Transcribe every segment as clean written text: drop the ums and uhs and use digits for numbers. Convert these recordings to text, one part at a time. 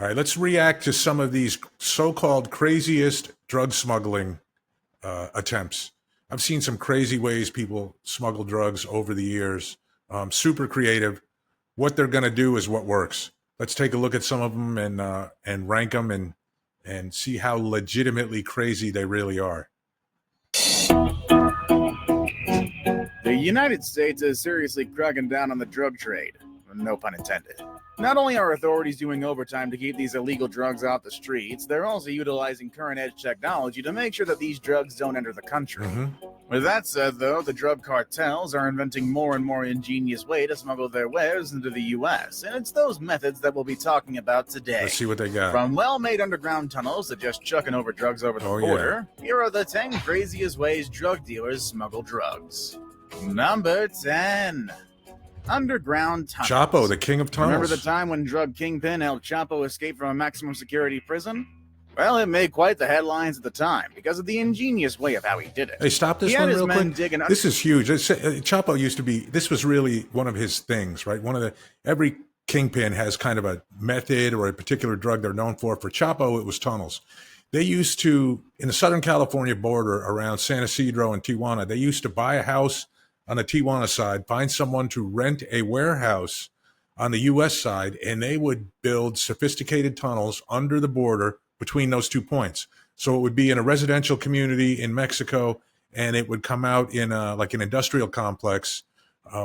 All right, let's react to some of these so-called craziest drug smuggling attempts. I've seen some crazy ways people smuggle drugs over the years. Super creative. What they're going to do is what works. Let's take a look at some of them and rank them and see how legitimately crazy they really are. The United States is seriously cracking down on the drug trade. No pun intended. Not only are authorities doing overtime to keep these illegal drugs off the streets, they're also utilizing current-edge technology to make sure that these drugs don't enter the country. With that said, though, the drug cartels are inventing more and more ingenious ways to smuggle their wares into the U.S., and it's those methods that we'll be talking about today. Let's see what they got. From well-made underground tunnels to just chucking over drugs over the border, here are the 10 craziest ways drug dealers smuggle drugs. Number 10. Underground tunnels. Chapo, the king of tunnels. Remember the time when drug kingpin El Chapo escaped from a maximum security prison? Well, it made quite the headlines at the time because of the ingenious way of how he did it. Hey, stop this one real quick. This is huge. Chapo used to be, this was really one of his things, right? Every kingpin has kind of a method or a particular drug they're known for. For Chapo, it was tunnels. They used to, in the Southern California border around San Ysidro and Tijuana, they used to buy a house on the Tijuana side, find someone to rent a warehouse on the U.S. side, and they would build sophisticated tunnels under the border between those 2 points. So it would be in a residential community in Mexico, and it would come out in like an industrial complex,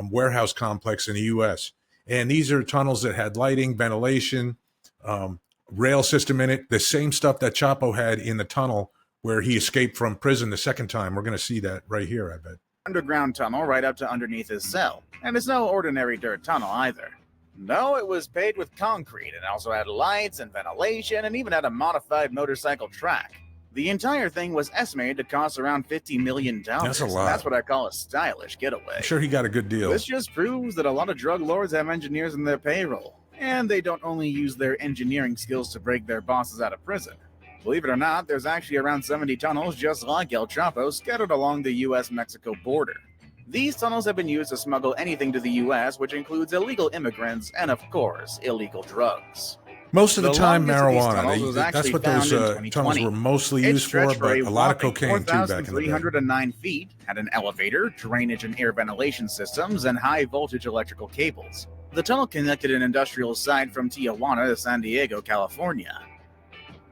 warehouse complex in the U.S. And these are tunnels that had lighting, ventilation, rail system in it, the same stuff that Chapo had in the tunnel where he escaped from prison the second time. We're going to see that right here, I bet. Underground tunnel right up to underneath his cell. And it's no ordinary dirt tunnel either. No, it was paved with concrete and also had lights and ventilation and even had a modified motorcycle track. The entire thing was estimated to cost around $50 million. That's a lot. That's what I call a stylish getaway. I'm sure he got a good deal. This just proves that a lot of drug lords have engineers in their payroll. And they don't only use their engineering skills to break their bosses out of prison. Believe it or not, there's actually around 70 tunnels just like El Chapo scattered along the U.S.-Mexico border. These tunnels have been used to smuggle anything to the U.S., which includes illegal immigrants and, of course, illegal drugs. Most of the time, marijuana. That's what those tunnels were mostly used for, but a lot of cocaine, too, back in the day. 4,309 feet, had an elevator, drainage and air ventilation systems, and high-voltage electrical cables. The tunnel connected an industrial site from Tijuana to San Diego, California.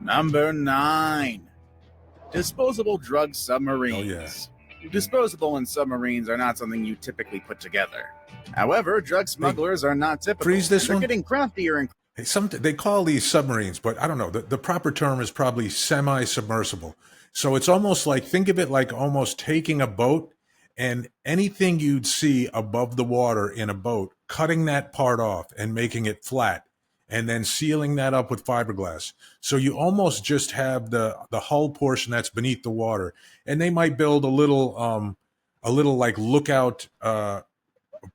Number 9. Disposable drug submarines. Oh, yeah. Disposable and submarines are not something you typically put together. However, drug smugglers are not typical. Freeze this one. They're getting craftier and they call these submarines, but I don't know. The proper term is probably semi-submersible. So it's almost like, think of it like almost taking a boat and anything you'd see above the water in a boat, cutting that part off and making it flat, and then sealing that up with fiberglass. So you almost just have the hull portion that's beneath the water. And they might build a little like lookout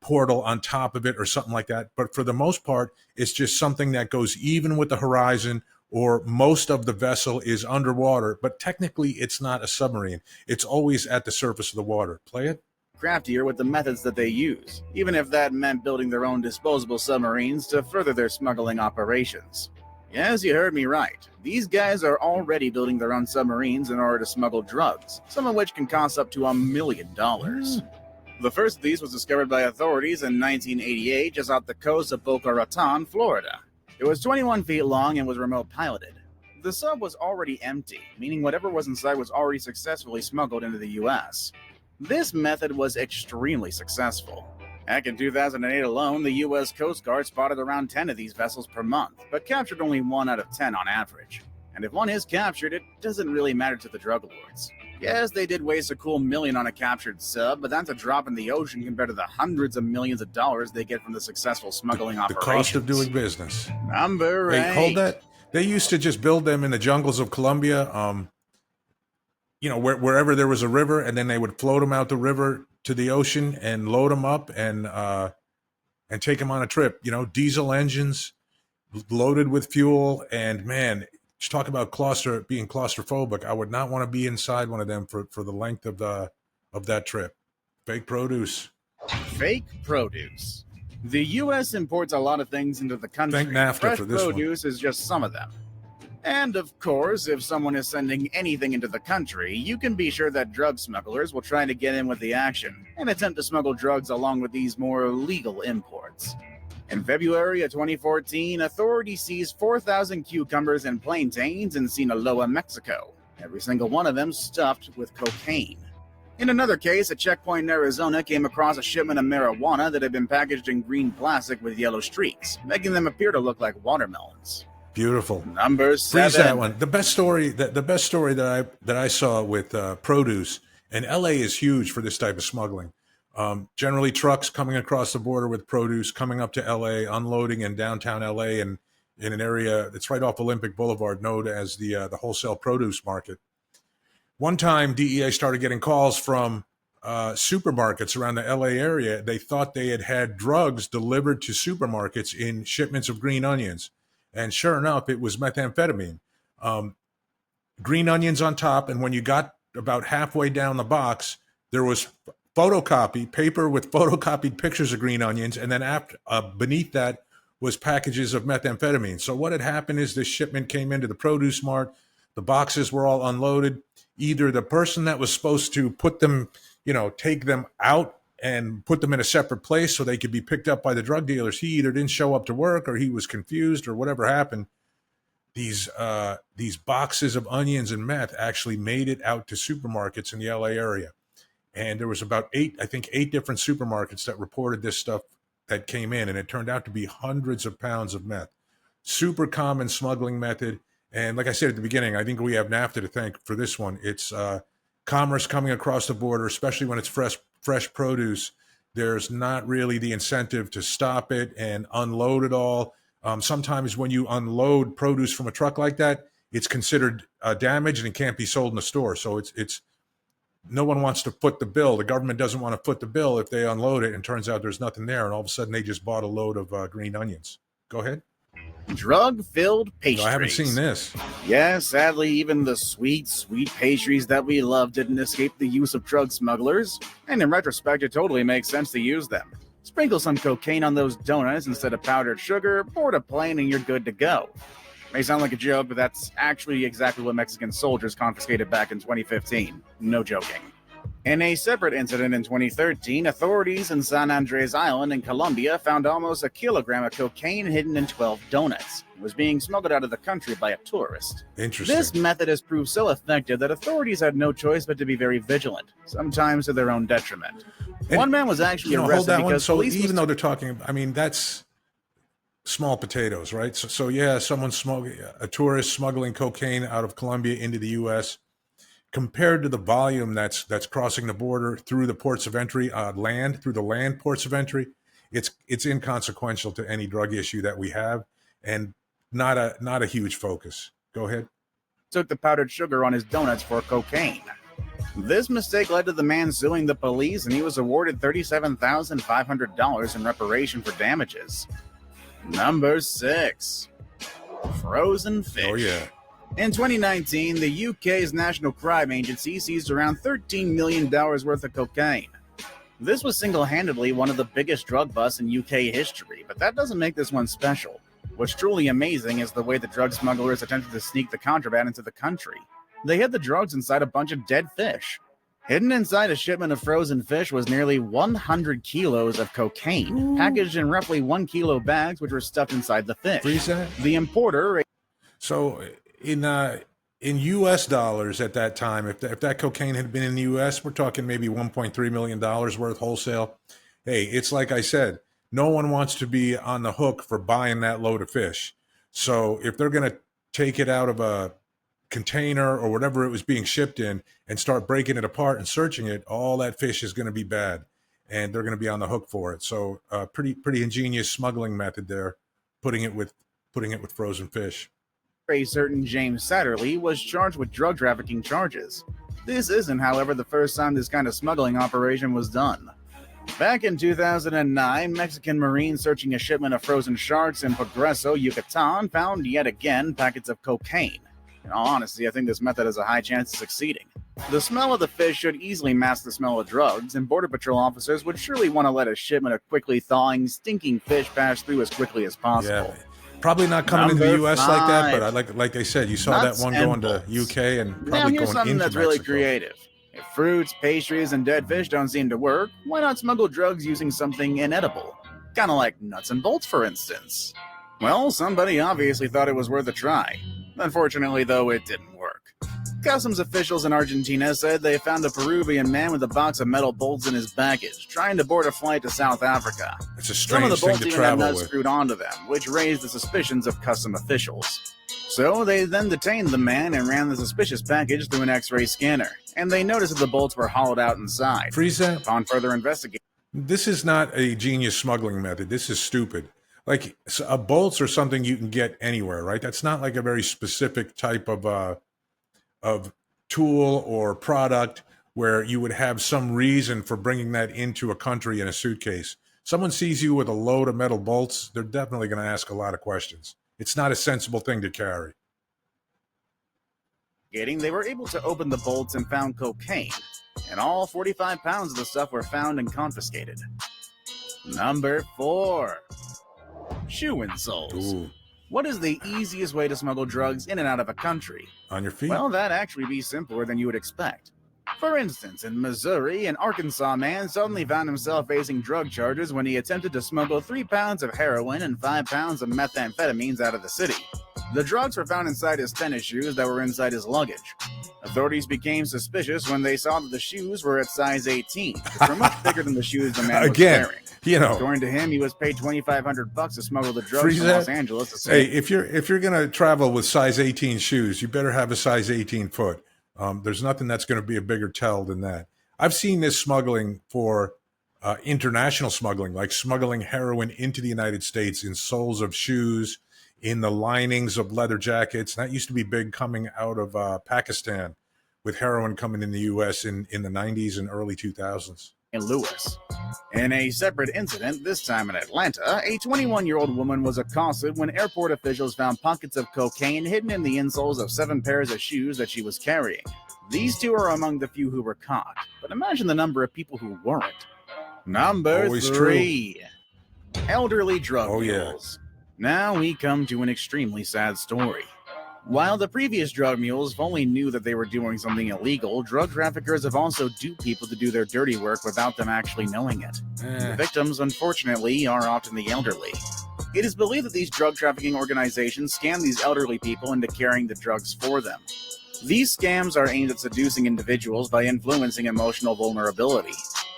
portal on top of it or something like that. But for the most part, it's just something that goes even with the horizon, or most of the vessel is underwater. But technically, it's not a submarine. It's always at the surface of the water. Play it. Craftier with the methods that they use, even if that meant building their own disposable submarines to further their smuggling operations. Yes, you heard me right. These guys are already building their own submarines in order to smuggle drugs, some of which can cost up to $1 million. The first of these was discovered by authorities in 1988 just off the coast of Boca Raton, Florida. It was 21 feet long and was remote piloted. The sub was already empty, meaning whatever was inside was already successfully smuggled into the U.S. This method was extremely successful. Back in 2008 alone, the U.S. Coast Guard spotted around 10 of these vessels per month, but captured only 1 out of 10 on average. And if one is captured, it doesn't really matter to the drug lords. Yes, they did waste a cool $1 million on a captured sub, but that's a drop in the ocean compared to the hundreds of millions of dollars they get from the successful smuggling operations. The cost of doing business. Number 8. Hey, hold that. They used to just build them in the jungles of Colombia, wherever there was a river, and then they would float them out the river to the ocean and load them up and take them on a trip. Diesel engines loaded with fuel, and man, just talk about being claustrophobic. I would not want to be inside one of them for the length of that trip. Fake produce. Fake produce. The U.S. imports a lot of things into the country. Thank NAFTA Fresh for this one. produce is just some of them. And of course, if someone is sending anything into the country, you can be sure that drug smugglers will try to get in with the action and attempt to smuggle drugs along with these more legal imports. In February of 2014, authorities seized 4,000 cucumbers and plantains in Sinaloa, Mexico, every single one of them stuffed with cocaine. In another case, a checkpoint in Arizona came across a shipment of marijuana that had been packaged in green plastic with yellow streaks, making them appear to look like watermelons. Beautiful. Number 7. Freeze that one. The best story that I saw with produce, and LA is huge for this type of smuggling. Generally, trucks coming across the border with produce, coming up to LA, unloading in downtown LA, and in an area that's right off Olympic Boulevard, known as the wholesale produce market. One time, DEA started getting calls from supermarkets around the LA area. They thought they had drugs delivered to supermarkets in shipments of green onions. And sure enough, it was methamphetamine. Green onions on top, and when you got about halfway down the box, there was paper with photocopied pictures of green onions, and then beneath that was packages of methamphetamine. So what had happened is this shipment came into the produce mart. The boxes were all unloaded. Either the person that was supposed to put them, take them out and put them in a separate place so they could be picked up by the drug dealers, he either didn't show up to work or he was confused or whatever happened. These boxes of onions and meth actually made it out to supermarkets in the LA area. And there was about eight different supermarkets that reported this stuff that came in, and it turned out to be hundreds of pounds of meth. Super common smuggling method. And like I said at the beginning, I think we have NAFTA to thank for this one. It's commerce coming across the border, especially when it's fresh produce. There's not really the incentive to stop it and unload it all. Sometimes when you unload produce from a truck like that, it's considered damage and it can't be sold in the store. So it's no one wants to foot the bill. The government doesn't want to foot the bill if they unload it and turns out there's nothing there, and all of a sudden they just bought a load of green onions. Go ahead. Drug-filled pastries. No, I haven't seen this. Yes, sadly, even the sweet pastries that we love didn't escape the use of drug smugglers. And in retrospect, it totally makes sense to use them. Sprinkle some cocaine on those donuts instead of powdered sugar, board a plane, and you're good to go. May sound like a joke, but that's actually exactly what Mexican soldiers confiscated back in 2015. No joking. In a separate incident in 2013, authorities in San Andres Island in Colombia found almost a kilogram of cocaine hidden in 12 donuts. It was being smuggled out of the country by a tourist. Interesting. This method has proved so effective that authorities had no choice but to be very vigilant, sometimes to their own detriment. One man was actually arrested because police... So even though they're talking, that's small potatoes, right? So yeah, a tourist smuggling cocaine out of Colombia into the U.S., compared to the volume that's crossing the border through the ports of entry, through the land ports of entry, it's inconsequential to any drug issue that we have, and not a huge focus. Go ahead. Took the powdered sugar on his donuts for cocaine. This mistake led to the man suing the police, and he was awarded $37,500 in reparation for damages. Number 6. Frozen fish. Oh yeah. In 2019, the UK's National Crime Agency seized around $13 million worth of cocaine. This was single-handedly one of the biggest drug busts in UK history, but that doesn't make this one special. What's truly amazing is the way the drug smugglers attempted to sneak the contraband into the country. They hid the drugs inside a bunch of dead fish. Hidden inside a shipment of frozen fish was nearly 100 kilos of cocaine, packaged in roughly 1 kilo bags, which were stuffed inside the fish. Freeze that? The importer... So... In U.S. dollars at that time, if that cocaine had been in the U.S., we're talking maybe $1.3 million worth wholesale. Hey, it's like I said, no one wants to be on the hook for buying that load of fish. So if they're going to take it out of a container or whatever it was being shipped in and start breaking it apart and searching it, all that fish is going to be bad, and they're going to be on the hook for it. So pretty ingenious smuggling method there, putting it with frozen fish. A certain James Satterley was charged with drug trafficking charges. This isn't, however, the first time this kind of smuggling operation was done. Back in 2009, Mexican Marines searching a shipment of frozen sharks in Progreso, Yucatan, found yet again packets of cocaine. In all honesty, I think this method has a high chance of succeeding. The smell of the fish should easily mask the smell of drugs, and Border Patrol officers would surely want to let a shipment of quickly thawing, stinking fish pass through as quickly as possible. Yeah, probably not coming into the Number U.S. like that, but five. like I said, you saw Nuts that one and going to bolts. UK and Now probably here's going something into that's really Mexico. creative. If fruits, pastries, and dead fish don't seem to work, why not smuggle drugs using something inedible? Kinda like nuts and bolts, for instance. Well, somebody obviously thought it was worth a try. Unfortunately, though, it didn't work. Customs officials in Argentina said they found a Peruvian man with a box of metal bolts in his baggage, trying to board a flight to South Africa. It's a Some of the strange thing bolts to even had travel nuts with. screwed onto them, which raised the suspicions of custom officials. So they then detained the man and ran the suspicious package through an X-ray scanner, and they noticed that the bolts were hollowed out inside. Freeze that. Upon further investigation, This is not a genius smuggling method. This is stupid. Like bolts are something you can get anywhere, right? That's not like a very specific type of tool or product where you would have some reason for bringing that into a country in a suitcase. Someone sees you with a load of metal bolts, they're definitely going to ask a lot of questions. It's not a sensible thing to carry. they were able to open the bolts and found cocaine, and all 45 pounds of the stuff were found and confiscated. Number 4. Shoe insoles. Ooh, What is the easiest way to smuggle drugs in and out of a country? on your feet. Well, that'd actually be simpler than you would expect. For instance, in Missouri, an Arkansas man suddenly found himself facing drug charges when he attempted to smuggle 3 pounds of heroin and 5 pounds of methamphetamines out of the city. The drugs were found inside his tennis shoes that were inside his luggage. Authorities became suspicious when they saw that the shoes were at size 18, which were much bigger than the shoes the man was Again, wearing. you know, According to him, he was paid $2,500 to smuggle the drugs Freeze from that. Los Angeles to hey, St. if you're going to travel with size 18 shoes, you better have a size 18 foot. There's nothing that's going to be a bigger tell than that. I've seen this smuggling for international smuggling, like smuggling heroin into the United States in soles of shoes, in the linings of leather jackets. That used to be big coming out of Pakistan, with heroin coming in the U.S. in the 90s and early 2000s. Louis. In a separate incident, this time in Atlanta, a 21-year-old woman was accosted when airport officials found pockets of cocaine hidden in the insoles of 7 pairs of shoes that she was carrying. These two are among the few who were caught, but imagine the number of people who weren't. Number Always 3. Elderly drug Oh, yeah. mules. Now we come to an extremely sad story. While the previous drug mules only knew that they were doing something illegal, drug traffickers have also duped people to do their dirty work without them actually knowing it. The victims, unfortunately, are often the elderly. It is believed that these drug trafficking organizations scam these elderly people into carrying the drugs for them. These scams are aimed at seducing individuals by influencing emotional vulnerability.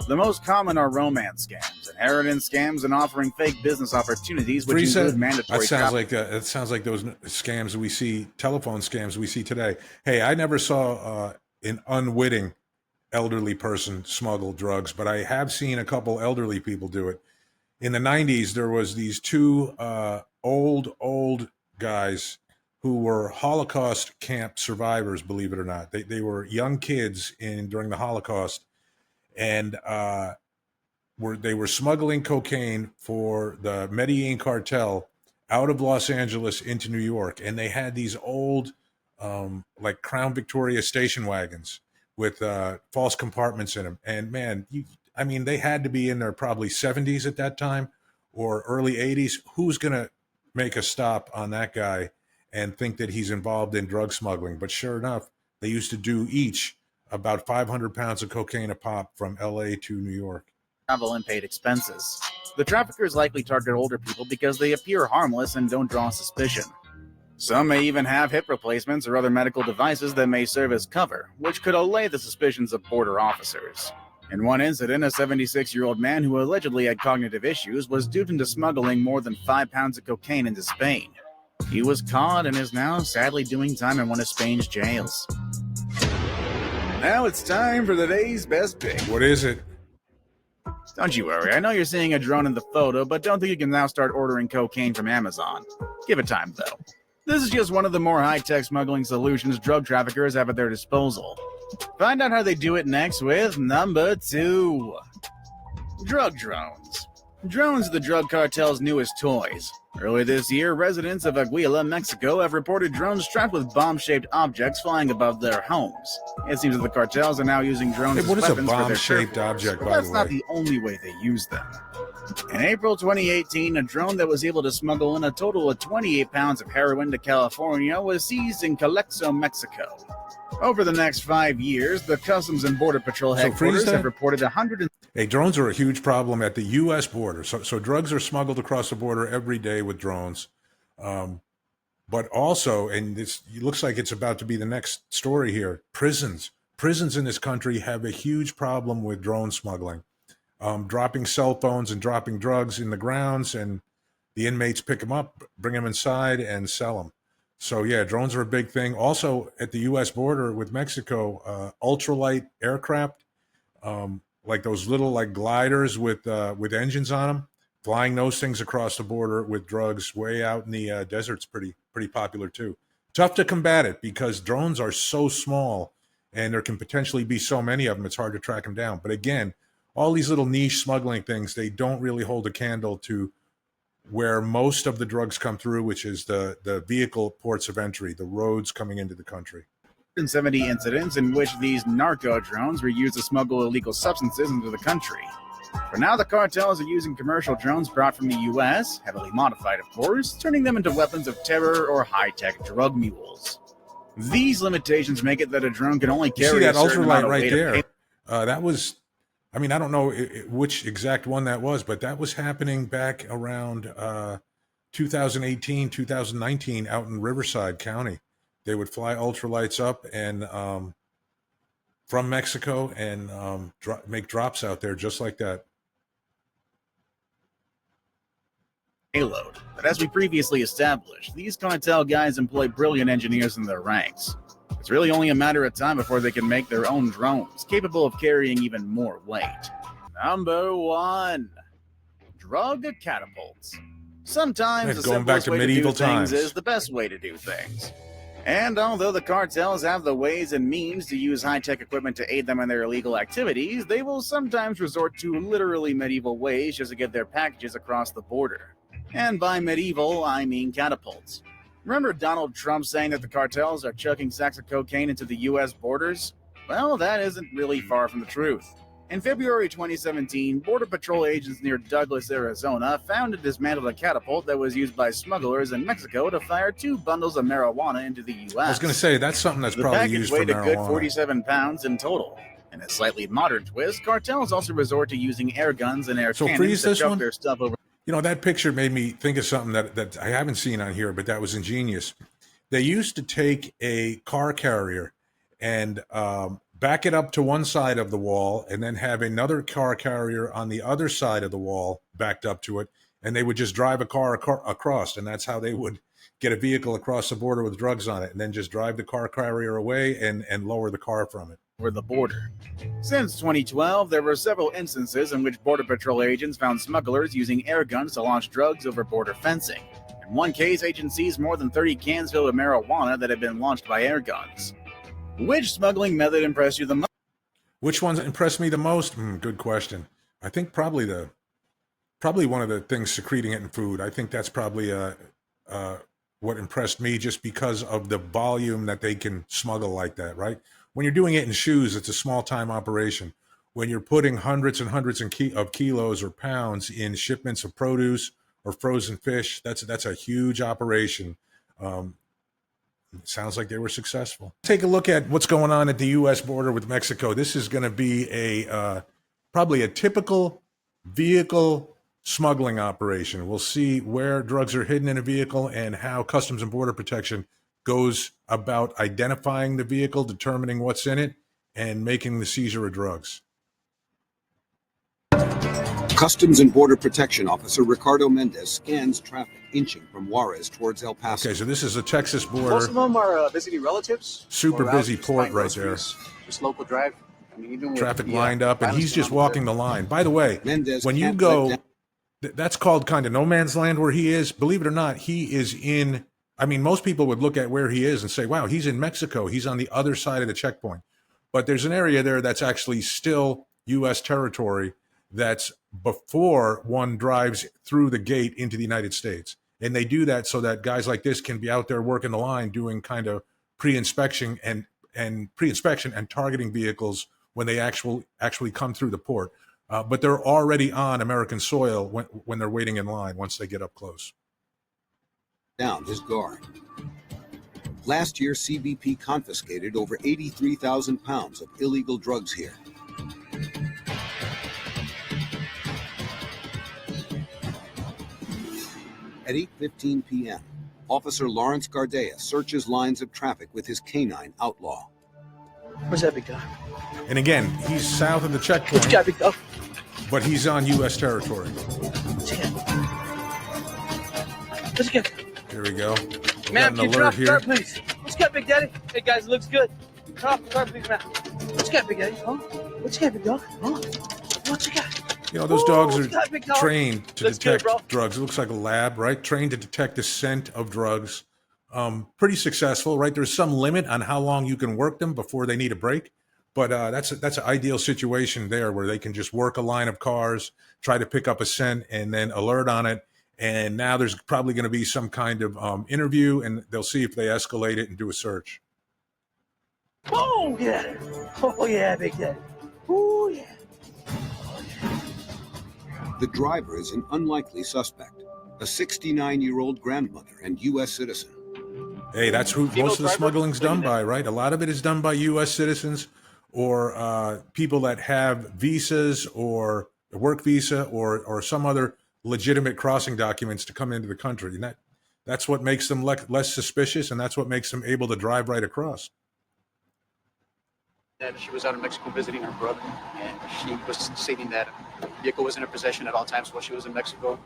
The most common are romance scams, inheritance scams, and offering fake business opportunities, which include mandatory. That sounds like those scams we see, telephone scams we see today. Hey, I never saw an unwitting elderly person smuggle drugs, but I have seen a couple elderly people do it. In the 90s, there was these two old guys who were Holocaust camp survivors, believe it or not. They were young kids during the Holocaust, and they were smuggling cocaine for the Medellin cartel out of Los Angeles into New York. And they had these old, like Crown Victoria station wagons with false compartments in them. And man, they had to be in their probably 70s at that time or early 80s. Who's going to make a stop on that guy and think that he's involved in drug smuggling? But sure enough, they used to do each about 500 pounds of cocaine a pop from LA to New York. Travel and paid expenses. The traffickers likely target older people because they appear harmless and don't draw suspicion. Some may even have hip replacements or other medical devices that may serve as cover, which could allay the suspicions of border officers. In one incident, a 76-year-old man who allegedly had cognitive issues was duped into smuggling more than 5 pounds of cocaine into Spain. He was caught and is now sadly doing time in one of Spain's jails. Now it's time for the day's best pick. What is it? Don't you worry, I know you're seeing a drone in the photo, but don't think you can now start ordering cocaine from Amazon. Give it time, though. This is just one of the more high-tech smuggling solutions drug traffickers have at their disposal. Find out how they do it next with number 2. Drug drones. Drones are the drug cartel's newest toys. Earlier this year, residents of Aguila, Mexico have reported drones strapped with bomb-shaped objects flying above their homes. It seems that the cartels are now using drones as What is a weapons for their bomb-shaped turf wars, object, but by that's the not way? the only way they use them. In April 2018, a drone that was able to smuggle in a total of 28 pounds of heroin to California was seized in Calexo, Mexico. Over the next 5 years, the Customs and Border Patrol headquarters have reported 100. Hey, drones are a huge problem at the U.S. border. So drugs are smuggled across the border every day with drones. But also, and it looks like it's about to be the next story here, prisons. Prisons in this country have a huge problem with drone smuggling. Dropping cell phones and dropping drugs in the grounds, and the inmates pick them up, bring them inside, and sell them. So yeah, drones are a big thing. Also at the U.S. border with Mexico, ultralight aircraft, like those little like gliders with engines on them, flying those things across the border with drugs way out in the desert's pretty popular too. Tough to combat it because drones are so small, and there can potentially be so many of them. It's hard to track them down. But again, all these little niche smuggling things, they don't really hold a candle to where most of the drugs come through, which is the vehicle ports of entry, the roads coming into the country. 170 incidents in which these narco drones were used to smuggle illegal substances into the country. For now, the cartels are using commercial drones brought from the U.S., heavily modified of course, turning them into weapons of terror or high-tech drug mules. These limitations make it that a drone can only carry that a certain ultralight amount of right weight there. That was, I mean, I don't know which exact one that was, but that was happening back around 2018, 2019 out in Riverside County. They would fly ultralights up and from Mexico and make drops out there just like that. Payload. But as we previously established, these cartel guys employ brilliant engineers in their ranks. It's really only a matter of time before they can make their own drones, capable of carrying even more weight. Number 1. Drug catapults. Sometimes the going back simplest to way to do medieval things times is the best way to do things. And although the cartels have the ways and means to use high-tech equipment to aid them in their illegal activities, they will sometimes resort to literally medieval ways just to get their packages across the border. And by medieval, I mean catapults. Remember Donald Trump saying that the cartels are chucking sacks of cocaine into the U.S. borders? Well, that isn't really far from the truth. In February 2017, Border Patrol agents near Douglas, Arizona, found and dismantled a catapult that was used by smugglers in Mexico to fire 2 bundles of marijuana into the U.S. I was going to say, that's something that's probably used for marijuana. The package weighed a good 47 pounds in total. In a slightly modern twist, cartels also resort to using air guns and air cannons to chuck their stuff over. You know, that picture made me think of something that I haven't seen on here, but that was ingenious. They used to take a car carrier and back it up to one side of the wall and then have another car carrier on the other side of the wall backed up to it, and they would just drive a car across, and that's how they would get a vehicle across the border with drugs on it, and then just drive the car carrier away and lower the car from it. Over the border. Since 2012, there were several instances in which Border Patrol agents found smugglers using air guns to launch drugs over border fencing. In one case, agents seized more than 30 cans filled with marijuana that had been launched by air guns. Which smuggling method impressed you the most? Which ones impressed me the most? Good question. I think probably one of the things secreting it in food. I think that's probably what impressed me, just because of the volume that they can smuggle like that, right? When you're doing it in shoes, it's a small-time operation. When you're putting hundreds and hundreds of kilos or pounds in shipments of produce or frozen fish, that's a huge operation. It sounds like they were successful. Take a look at what's going on at the U.S. border with Mexico. This is going to be probably a typical vehicle smuggling operation. We'll see where drugs are hidden in a vehicle and how Customs and Border Protection goes about identifying the vehicle, determining what's in it, and making the seizure of drugs. Customs and Border Protection Officer Ricardo Mendez scans traffic inching from Juarez towards El Paso. Okay, so this is the Texas border. Most of them are visiting relatives. Super busy port right there. Just local drive. I mean, even traffic lined up, and he's just walking the line. By the way, Mendez when you go, that's called kind of no man's land where he is. Believe it or not, he is in. I mean, most people would look at where he is and say, wow, he's in Mexico. He's on the other side of the checkpoint. But there's an area there that's actually still U.S. territory that's before one drives through the gate into the United States. And they do that so that guys like this can be out there working the line, doing kind of pre-inspection and targeting vehicles when they actually come through the port. But they're already on American soil when they're waiting in line once they get up close. Down his guard. Last year, CBP confiscated over 83,000 pounds of illegal drugs here. At 8:15 p.m., Officer Lawrence Gardea searches lines of traffic with his canine outlaw. Where's that big guy? And again, he's south of the checkpoint, Where's that big guy? but he's on U.S. territory. Let's get. Here we go. We Ma'am, got an can you alert drop the car, here. please? What's got, Big Daddy? Hey, guys, looks good. Drop the car, please, ma'am. What's got, Big Daddy? Huh? What's got, Big Dog? Huh? What's you got? You know, those dogs What's got, big are dog? trained to Looks good, detect bro. drugs. It looks like a lab, right? Trained to detect the scent of drugs. Pretty successful, right? There's some limit on how long you can work them before they need a break. But that's an ideal situation there where they can just work a line of cars, try to pick up a scent, and then alert on it. And now there's probably going to be some kind of interview, and they'll see if they escalate it and do a search. Oh, yeah. Oh, yeah, Big Daddy. Oh, yeah. The driver is an unlikely suspect, a 69-year-old grandmother and U.S. citizen. Hey, that's who Female most of the driver? smuggling's Look at done that. by, right? A lot of it is done by U.S. citizens or people that have visas or a work visa or some other legitimate crossing documents to come into the country. And that's what makes them less suspicious, and that's what makes them able to drive right across. That she was out in Mexico visiting her brother, and she was stating that the vehicle was in her possession at all times while she was in Mexico.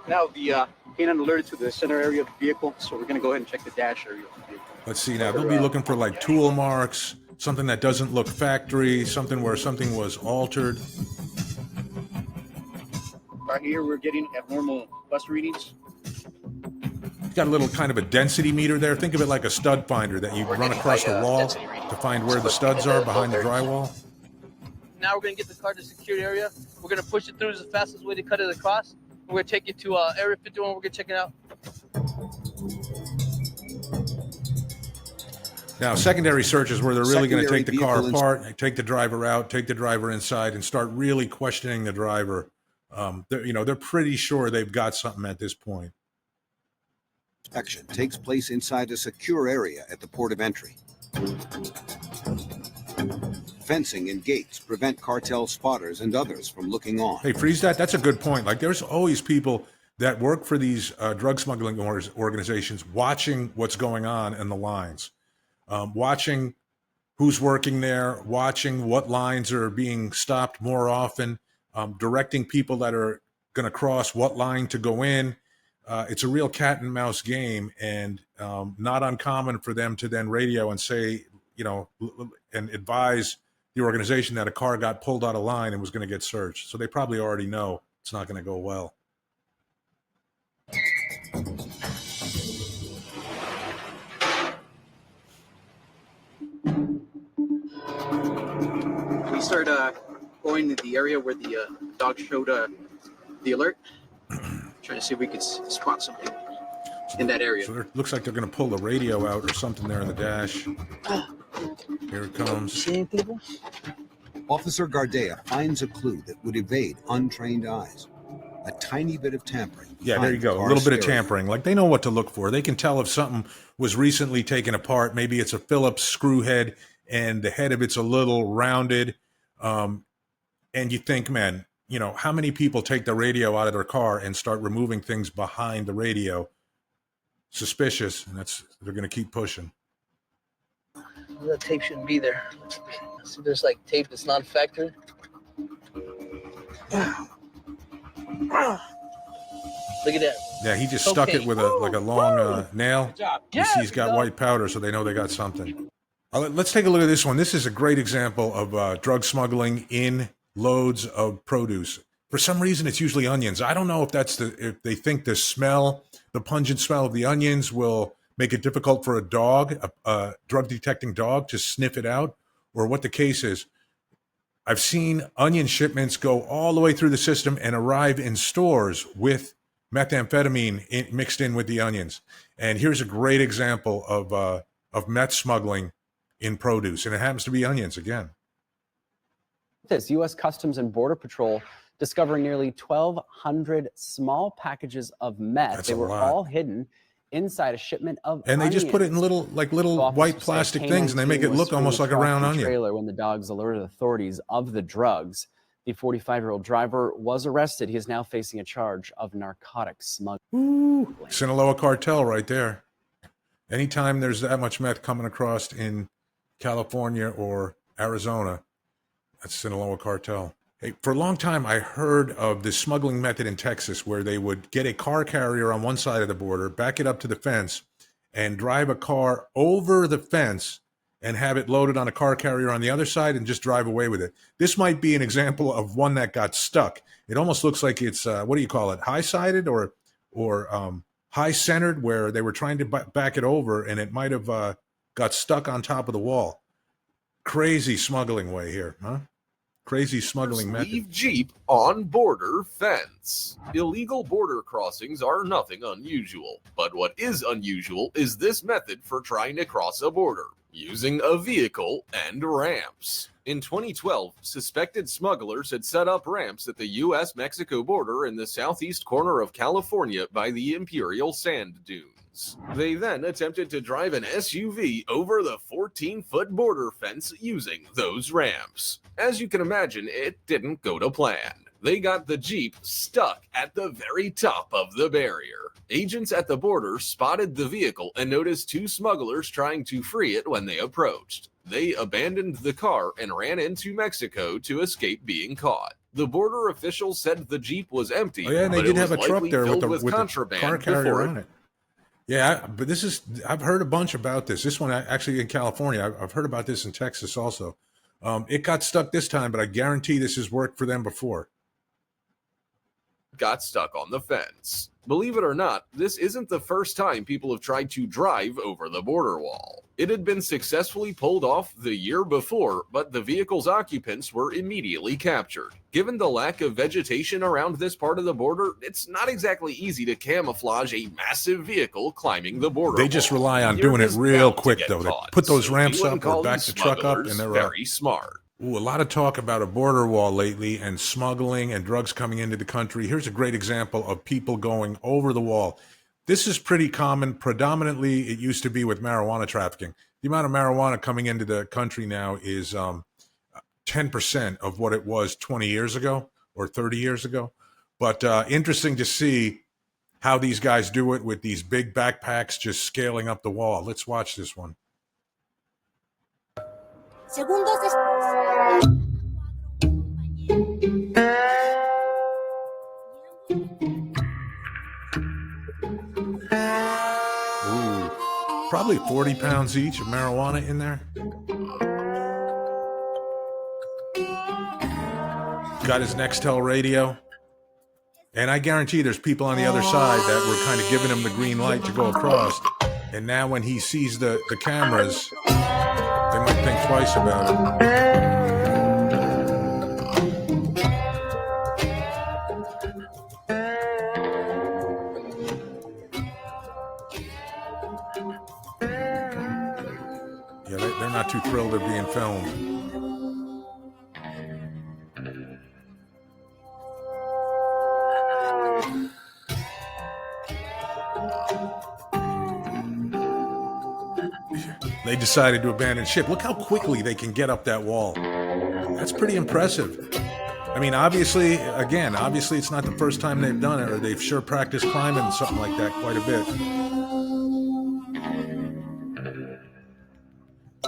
Now the canine alerted to the center area of the vehicle, so we're going to go ahead and check the dash area of the vehicle. Let's see now. They'll be looking for like tool marks, something that doesn't look factory, something where something was altered. Right here, we're getting abnormal bus readings. Got a little kind of a density meter there. Think of it like a stud finder that you run across the wall to find where the studs are behind the drywall. Now we're going to get the car to the security area. We're going to push it through as the fastest way to cut it across. We're going to take it to Area 51. We're going to check it out. Now, secondary search is where they're really going to Secondary take the car vehicle apart, take the driver out, take the driver inside, and start really questioning the driver. They're pretty sure they've got something at this point. Inspection takes place inside a secure area at the port of entry. Fencing and gates prevent cartel spotters and others from looking on. Hey, freeze that. That's a good point. Like, there's always people that work for these drug smuggling organizations watching what's going on in the lines, watching who's working there, watching what lines are being stopped more often, directing people that are going to cross what line to go in. It's a real cat and mouse game, and not uncommon for them to then radio and say, and advise the organization that a car got pulled out of line and was going to get searched. So they probably already know it's not going to go well. We start going to the area where the dog showed the alert. Trying to see if we could spot something in that area. So it looks like they're going to pull the radio out or something there in the dash. Here it comes. See people? Officer Gardea finds a clue that would evade untrained eyes. A tiny bit of tampering. Yeah, there you go. A little bit of tampering. Like, they know what to look for. They can tell if something was recently taken apart. Maybe it's a Phillips screw head and the head of it's a little rounded. And you think, man, how many people take the radio out of their car and start removing things behind the radio? Suspicious, and they're going to keep pushing. That tape shouldn't be there. See, there's like tape that's not factory. Look at that. Yeah, he just stuck it with a long nail. You see he's got white powder, so they know they got something. Let's take a look at this one. This is a great example of drug smuggling in loads of produce. For some reason, it's usually onions. I don't know if if they think the pungent smell of the onions will make it difficult for a drug detecting dog to sniff it out, or what the case is. I've seen onion shipments go all the way through the system and arrive in stores with methamphetamine mixed in with the onions. And here's a great example of meth smuggling in produce, and it happens to be onions again. This U.S. Customs and Border Patrol discovering nearly 1,200 small packages of meth. That's they a were lot. all hidden inside a shipment of And they just put it in onions. little white plastic things, and they make it look almost like a round onion. Trailer when the dogs alerted authorities of the drugs. The 45-year-old driver was arrested. He is now facing a charge of narcotics smuggling. Sinaloa cartel right there. Anytime there's that much meth coming across in California or Arizona, that's Sinaloa cartel. Hey, for a long time, I heard of this smuggling method in Texas where they would get a car carrier on one side of the border, back it up to the fence, and drive a car over the fence and have it loaded on a car carrier on the other side and just drive away with it. This might be an example of one that got stuck. It almost looks like it's, what do you call it, high-sided or high-centered, where they were trying to back it over and it might have got stuck on top of the wall. Crazy smuggling way here, huh? Crazy smuggling method. Leave Jeep on border fence. Illegal border crossings are nothing unusual, but what is unusual is this method for trying to cross a border, using a vehicle and ramps. In 2012, suspected smugglers had set up ramps at the U.S.-Mexico border in the southeast corner of California by the Imperial Sand Dunes. They then attempted to drive an SUV over the 14-foot border fence using those ramps. As you can imagine, it didn't go to plan. They got the Jeep stuck at the very top of the barrier. Agents at the border spotted the vehicle and noticed two smugglers trying to free it when they approached. They abandoned the car and ran into Mexico to escape being caught. The border officials said the Jeep was empty, Oh, yeah, and they but did it have was a truck likely there filled with the contraband car carrier before on it. Yeah, but I've heard a bunch about this. This one actually in California. I've heard about this in Texas also. It got stuck this time, but I guarantee this has worked for them before. got stuck on the fence. Believe it or not, this isn't the first time people have tried to drive over the border wall. It had been successfully pulled off the year before, but the vehicle's occupants were immediately captured. Given the lack of vegetation around this part of the border, it's not exactly easy to camouflage a massive vehicle climbing the border They just wall. rely on You're doing it just real bound to quick, get though. They caught, put those so ramps we up wouldn't call or back these the truck up, and smugglers they're very smart. Ooh, a lot of talk about a border wall lately and smuggling and drugs coming into the country. Here's a great example of people going over the wall. This is pretty common. Predominantly, it used to be with marijuana trafficking. The amount of marijuana coming into the country now is 10% of what it was 20 years ago or 30 years ago. But interesting to see how these guys do it with these big backpacks just scaling up the wall. Let's watch this one. Segundos después. Ooh, probably 40 pounds each of marijuana in there. Got his Nextel radio. And I guarantee there's people on the other side that were kind of giving him the green light to go across. And now when he sees the cameras, they might think twice about it. Yeah, they're not too thrilled they're being filmed. They decided to abandon ship. Look how quickly they can get up that wall. That's pretty impressive. I mean, obviously, it's not the first time they've done it, or they've sure practiced climbing something like that quite a bit.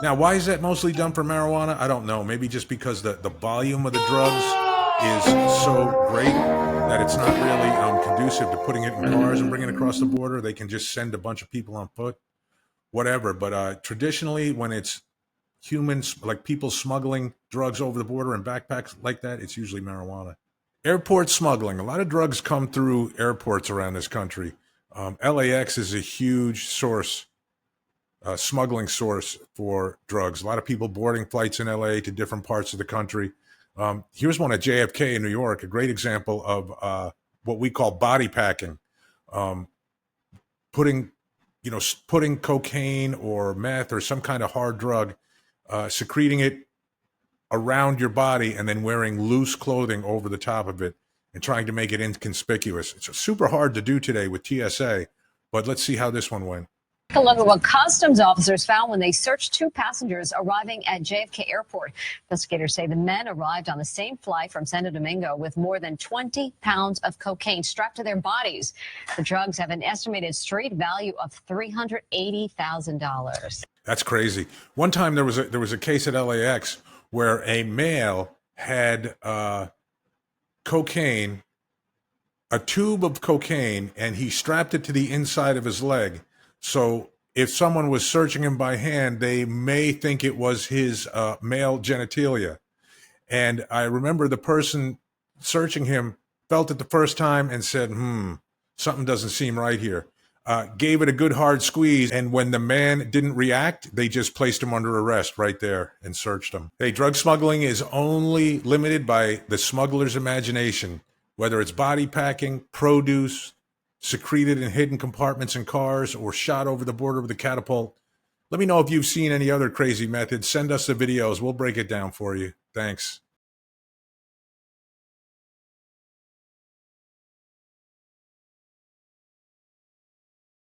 Now, why is that mostly done for marijuana? I don't know. Maybe just because the volume of the drugs is so great that it's not really conducive to putting it in cars and bringing it across the border. They can just send a bunch of people on foot. Whatever, but traditionally when it's humans, like people smuggling drugs over the border in backpacks like that, it's usually marijuana. Airport smuggling. A lot of drugs come through airports around this country. LAX is a huge source, smuggling source for drugs. A lot of people boarding flights in LA to different parts of the country. Here's one at JFK in New York, a great example of what we call body packing. Putting cocaine or meth or some kind of hard drug, secreting it around your body, and then wearing loose clothing over the top of it and trying to make it inconspicuous. It's super hard to do today with TSA, but let's see how this one went. Take a look at what customs officers found when they searched two passengers arriving at JFK Airport. Investigators say the men arrived on the same flight from Santo Domingo with more than 20 pounds of cocaine strapped to their bodies. The drugs have an estimated street value of $380,000. That's crazy. One time there was a case at LAX where a male had cocaine, a tube of cocaine, and he strapped it to the inside of his leg. So if someone was searching him by hand, they may think it was his male genitalia. And I remember the person searching him felt it the first time and said, something doesn't seem right here. Gave it a good hard squeeze. And when the man didn't react, they just placed him under arrest right there and searched him. Hey, drug smuggling is only limited by the smuggler's imagination, whether it's body packing, produce, secreted in hidden compartments in cars, or shot over the border with a catapult. Let me know if you've seen any other crazy methods. Send us the videos. We'll break it down for you. Thanks.